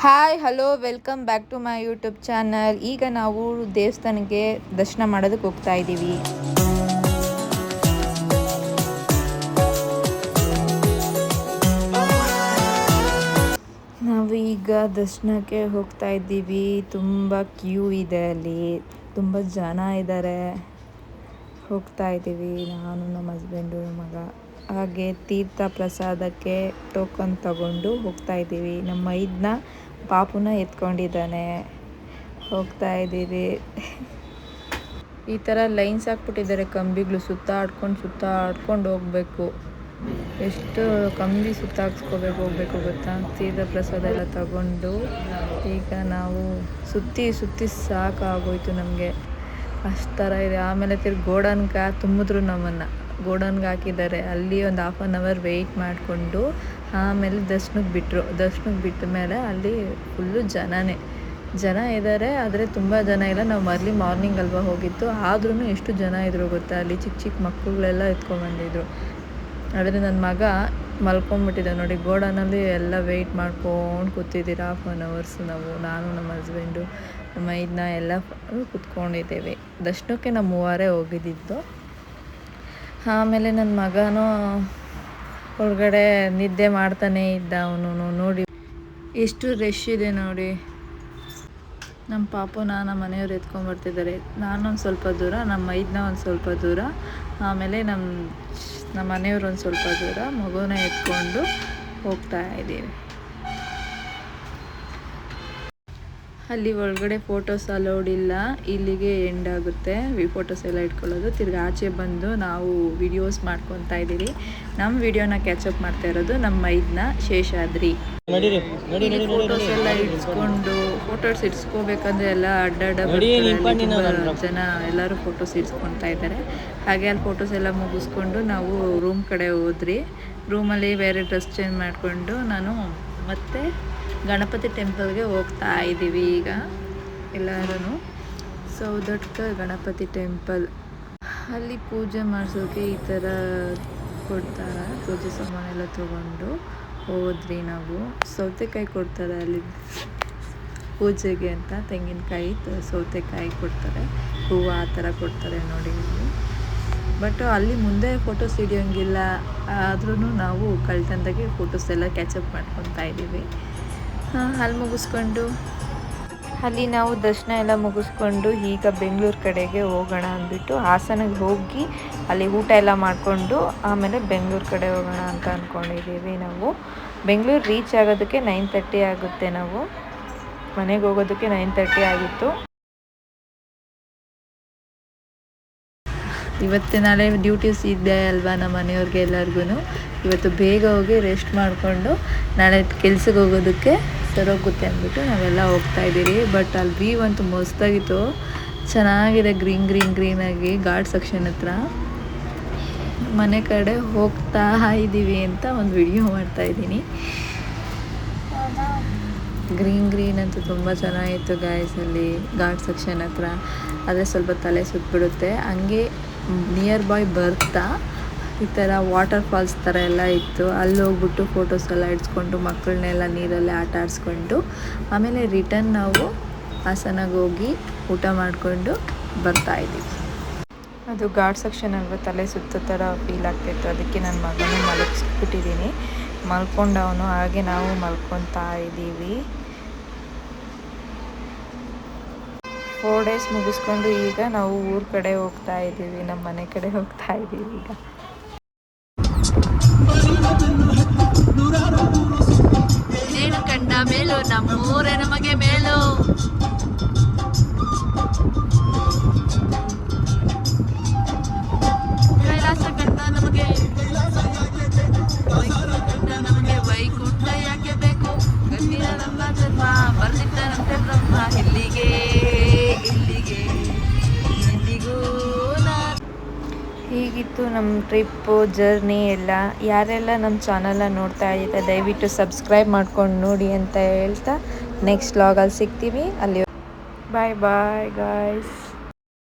Hi hello welcome back to my YouTube channel. ಈಗ ನಾವು ದೇವಸ್ಥಾನಕ್ಕೆ ದರ್ಶನ ಮಾಡೋದಕ್ಕೆ ಹೋಗ್ತಾ ಇದ್ದೀವಿ. ನಾವು ಈಗ ದರ್ಶನಕ್ಕೆ ಹೋಗ್ತಾ ಇದ್ದೀವಿ. ತುಂಬ ಕ್ಯೂ ಇದೆ, ಅಲ್ಲಿ ತುಂಬ ಜನ ಇದ್ದಾರೆ. ಹೋಗ್ತಾ ಇದ್ದೀವಿ ನಾನು, ನಮ್ಮ ಹಸ್ಬೆಂಡು, ಮಗ. ಹಾಗೆ ತೀರ್ಥ ಪ್ರಸಾದಕ್ಕೆ ಟೋಕನ್ ತಗೊಂಡು ಹೋಗ್ತಾ ಇದ್ದೀವಿ. ನಮ್ಮ ಇದನ್ನ ಪಾಪುನ ಎತ್ಕೊಂಡಿದ್ದಾನೆ. ಹೋಗ್ತಾ ಇದ್ದೀವಿ. ಈ ಥರ ಲೈನ್ಸ್ ಹಾಕ್ಬಿಟ್ಟಿದ್ದಾರೆ, ಕಂಬಿಗಳು ಸುತ್ತಾಡ್ಕೊಂಡು ಹೋಗ್ಬೇಕು. ಎಷ್ಟು ಕಂಬಿ ಸುತ್ತಾಕ್ಸ್ಕೋಬೇಕು ಹೋಗ್ಬೇಕು ಗೊತ್ತಾ. ತೀರ್ಥ ಪ್ರಸಾದ ಎಲ್ಲ ತಗೊಂಡು ಈಗ ನಾವು ಸುತ್ತಿ ಸಾಕಾಗೋಯ್ತು ನಮಗೆ. ಅಷ್ಟು ಥರ ಇದೆ. ಆಮೇಲೆ ಗೋಡನ್ಗೆ ತುಂಬಿದ್ರು, ಗೋಡನ್ಗೆ ಹಾಕಿದ್ದಾರೆ. ಅಲ್ಲಿ ಒಂದು ½ ಅನ್ ಅವರ್ ವೆಯ್ಟ್ ಮಾಡಿಕೊಂಡು ಆಮೇಲೆ ದರ್ಶನಕ್ಕೆ ಬಿಟ್ಟ ಮೇಲೆ ಅಲ್ಲಿ ಫುಲ್ಲು ಜನ ಇದ್ದಾರೆ. ಆದರೆ ತುಂಬ ಜನ ಇಲ್ಲ. ನಾವು ಮಾರ್ನಿಂಗ್ ಅಲ್ವಾ ಹೋಗಿತ್ತು, ಆದ್ರೂ ಎಷ್ಟು ಜನ ಇದ್ರು ಗೊತ್ತಾ. ಅಲ್ಲಿ ಚಿಕ್ಕ ಮಕ್ಕಳೆಲ್ಲ ಎತ್ಕೊಂಡ್ಬಂದಿದ್ರು. ಆದರೆ ನನ್ನ ಮಗ ಮಲ್ಕೊಂಡ್ಬಿಟ್ಟಿದ್ದೆ ನೋಡಿ. ಗೋಡನಲ್ಲಿ ಎಲ್ಲ ವೆಯ್ಟ್ ಮಾಡ್ಕೊಂಡು ಕೂತಿದ್ದೀರ ½ ಅನ್ ಅವರ್ಸ್. ನಾನು, ನಮ್ಮ ಹಸ್ಬೆಂಡು, ನಮ್ಮ ಇದನ್ನ ಎಲ್ಲ ಕೂತ್ಕೊಂಡಿದ್ದೇವೆ. ದರ್ಶನಕ್ಕೆ ನಾವು 3 ಹೋಗಿದ್ದಿದ್ದು. ಆಮೇಲೆ ನನ್ನ ಮಗನೂ ಹೊರಗಡೆ ನಿದ್ದೆ ಮಾಡ್ತಾನೆ ಇದ್ದ. ಅವನು ನೋಡಿ ಎಷ್ಟು ರಶ್ ಇದೆ ನೋಡಿ. ನಮ್ಮ ಪಾಪುನ ನಮ್ಮ ಮನೆಯವ್ರು ಎತ್ಕೊಂಡ್ಬರ್ತಿದ್ದಾರೆ. ನಾನೊಂದು ಸ್ವಲ್ಪ ದೂರ, ನಮ್ಮ ಇದನ್ನ ಒಂದು ಸ್ವಲ್ಪ ದೂರ, ಆಮೇಲೆ ನಮ್ಮ ಮನೆಯವ್ರು ಒಂದು ಸ್ವಲ್ಪ ದೂರ, ಮಗುನ ಎತ್ಕೊಂಡು ಹೋಗ್ತಾ ಇದ್ದೀವಿ. ಅಲ್ಲಿ ಒಳಗಡೆ ಫೋಟೋಸ್ ಅಲೌಡ್ ಇಲ್ಲ, ಇಲ್ಲಿಗೆ ಎಂಡ್ ಆಗುತ್ತೆ ಫೋಟೋಸ್ ಎಲ್ಲ ಇಟ್ಕೊಳ್ಳೋದು. ತಿರ್ಗಿ ಆಚೆ ಬಂದು ನಾವು ವಿಡಿಯೋಸ್ ಮಾಡ್ಕೊತಾ ಇದ್ದೀವಿ. ನಮ್ಮ ವಿಡಿಯೋನ ಕ್ಯಾಚಪ್ ಮಾಡ್ತಾ ಇರೋದು ನಮ್ಮ ಇದನ್ನ ಶೇಷಾದ್ರಿ. ಫೋಟೋಸ್ ಎಲ್ಲ ಫೋಟೋಸ್ ಇಡ್ಸ್ಕೋಬೇಕಂದ್ರೆ ಎಲ್ಲ ಅಡ್ಡ ಜನ ಎಲ್ಲರೂ ಫೋಟೋಸ್ ಇಡ್ಸ್ಕೊತಾ ಇದ್ದಾರೆ. ಹಾಗೆ ಅಲ್ಲಿ ಫೋಟೋಸ್ ಎಲ್ಲ ಮುಗಿಸ್ಕೊಂಡು ನಾವು ರೂಮ್ ಕಡೆ ಹೋದ್ರಿ. ರೂಮಲ್ಲಿ ಬೇರೆ ಡ್ರೆಸ್ ಚೇಂಜ್ ಮಾಡಿಕೊಂಡು ನಾನು ಮತ್ತೆ ಗಣಪತಿ ಟೆಂಪಲ್ಗೆ ಹೋಗ್ತಾ ಇದ್ದೀವಿ. ಈಗ ಎಲ್ಲರೂ ಸೌದಡ್ಕ ಗಣಪತಿ ಟೆಂಪಲ್, ಅಲ್ಲಿ ಪೂಜೆ ಮಾಡಿಸೋಕೆ ಈ ಥರ ಕೊಡ್ತಾರೆ. ಪೂಜೆ ಸಾಮಾನೆಲ್ಲ ತೊಗೊಂಡು ಹೋದ್ರಿ ನಾವು. ಸೌತೆಕಾಯಿ ಕೊಡ್ತಾರೆ ಅಲ್ಲಿ ಪೂಜೆಗೆ ಅಂತ. ತೆಂಗಿನಕಾಯಿ, ಸೌತೆಕಾಯಿ ಕೊಡ್ತಾರೆ, ಹೂವು ಆ ಥರ ಕೊಡ್ತಾರೆ ನೋಡಿ. ಬಟ್ ಅಲ್ಲಿ ಮುಂದೆ ಫೋಟೋಸ್ ಹಿಡಿಯೋಂಗಿಲ್ಲ. ಆದ್ರೂ ನಾವು ಕಳ್ತಂದಾಗೆ ಫೋಟೋಸ್ ಎಲ್ಲ ಕ್ಯಾಚಪ್ ಮಾಡ್ಕೊತಾ ಇದ್ದೀವಿ. ಅಲ್ಲಿ ನಾವು ದರ್ಶನ ಎಲ್ಲ ಮುಗಿಸ್ಕೊಂಡು ಈಗ ಬೆಂಗಳೂರು ಕಡೆಗೆ ಹೋಗೋಣ ಅಂದ್ಬಿಟ್ಟು ಹಾಸನಕ್ಕೆ ಹೋಗಿ ಅಲ್ಲಿ ಊಟ ಎಲ್ಲ ಮಾಡಿಕೊಂಡು ಆಮೇಲೆ ಬೆಂಗಳೂರು ಕಡೆ ಹೋಗೋಣ ಅಂತ ಅಂದ್ಕೊಂಡಿದ್ದೀವಿ. ನಾವು ಬೆಂಗಳೂರು ರೀಚ್ ಆಗೋದಕ್ಕೆ 9:30 ಆಗುತ್ತೆ. ನಾವು ಮನೆಗೆ ಹೋಗೋದಕ್ಕೆ 9:30 ಆಗಿತ್ತು. ಇವತ್ತು ನಾಳೆ ಡ್ಯೂಟೀಸ್ ಇದೆ ಅಲ್ವಾ ನಮ್ಮ ಮನೆಯವ್ರಿಗೆ ಎಲ್ಲರಿಗೂ. ಇವತ್ತು ಬೇಗ ಹೋಗಿ ರೆಸ್ಟ್ ಮಾಡಿಕೊಂಡು ನಾಳೆ ಕೆಲ್ಸಕ್ಕೆ ಹೋಗೋದಕ್ಕೆ ಸರೋಗುತ್ತೆ ಅಂದ್ಬಿಟ್ಟು ನಾವೆಲ್ಲ ಹೋಗ್ತಾ ಇದ್ದೀರಿ. ಬಟ್ ಅಲ್ಲಿ ವ್ಯೂ ಅಂತೂ ಮಸ್ತಾಗಿತ್ತು, ಚೆನ್ನಾಗಿದೆ. ಗ್ರೀನಾಗಿ ಘಾಟ್ ಸೆಕ್ಷನ್ ಹತ್ರ ಮನೆ ಕಡೆ ಹೋಗ್ತಾ ಇದ್ದೀವಿ ಅಂತ ಒಂದು ವಿಡಿಯೋ ಮಾಡ್ತಾ ಇದ್ದೀನಿ. ಗ್ರೀನ್ ಅಂತೂ ತುಂಬ ಚೆನ್ನಾಗಿತ್ತು ಗಾಯ್ಸ್ ಅಲ್ಲಿ ಘಾಟ್ ಸೆಕ್ಷನ್ ಹತ್ರ. ಆದರೆ ಸ್ವಲ್ಪ ತಲೆ ಸುತ್ತಬಿಡುತ್ತೆ. ಹಂಗೆ ನಿಯರ್ ಬೈ ಬರ್ತಾ ಈ ಥರ ವಾಟರ್ ಫಾಲ್ಸ್ ಥರ ಎಲ್ಲ ಇತ್ತು. ಅಲ್ಲಿ ಹೋಗ್ಬಿಟ್ಟು ಫೋಟೋಸ್ ಎಲ್ಲ ಇಡ್ಸ್ಕೊಂಡು ಮಕ್ಕಳನ್ನೆಲ್ಲ ನೀರಲ್ಲಿ ಆಟ ಆಡಿಸ್ಕೊಂಡು ಆಮೇಲೆ ರಿಟರ್ನ್ ನಾವು ಹಾಸನಾಗ ಹೋಗಿ ಊಟ ಮಾಡಿಕೊಂಡು ಬರ್ತಾಯಿದ್ದೀವಿ. ಅದು ಘಾಟ್ ಸೆಕ್ಷನ್ ಅಲ್ವಾ, ತಲೆ ಸುತ್ತ ಥರ ಫೀಲ್ ಆಗ್ತಾಯಿತ್ತು. ಅದಕ್ಕೆ ನನ್ನ ಮಗನೂ ಮಲಗಿಸ್ಬಿಟ್ಟಿದ್ದೀನಿ. ಮಲ್ಕೊಂಡವನು, ಹಾಗೆ ನಾವು ಮಲ್ಕೊತಾ ಇದ್ದೀವಿ. 4 ಡೇಸ್ ಮುಗಿಸ್ಕೊಂಡು ಈಗ ನಾವು ಊರ ಕಡೆ ಹೋಗ್ತಾ ಇದ್ದೀವಿ, ನಮ್ಮ ಮನೆ ಕಡೆ ಹೋಗ್ತಾ ಇದ್ದೀವಿ. ಈಗ ನೇಣು ಕಂಡ ಮೇಲು ನಮ್ಮೂರ ನಮಗೆ ಮೇಲು. ಕೈಲಾಸ ಕಂಡ ನಮಗೆ ವೈಕುಂಠ ಯಾಕೆ ಬೇಕು. ಗಂಡಿನ ನಮ್ಮ ಜನ್ಮ ಬರ್ದಿದ್ದಾರಂತೆ ಬ್ರಹ್ಮ. ಇಲ್ಲಿಗೆ ಹೀಗಿತ್ತು ನಮ್ಮ ಟ್ರಿಪ್ಪು ಜರ್ನಿ ಎಲ್ಲ. ಯಾರೆಲ್ಲ ನಮ್ಮ ಚಾನಲ್ನ ನೋಡ್ತಾ ಇದ್ದೀರಾ ದಯವಿಟ್ಟು ಸಬ್ಸ್ಕ್ರೈಬ್ ಮಾಡ್ಕೊಂಡು ನೋಡಿ ಅಂತ ಹೇಳ್ತಾ ನೆಕ್ಸ್ಟ್ ವ್ಲಾಗಲ್ಲಿ ಸಿಗ್ತೀವಿ. ಅಲ್ಲಿ ಬಾಯ್ ಗಾಯ್ಸ್.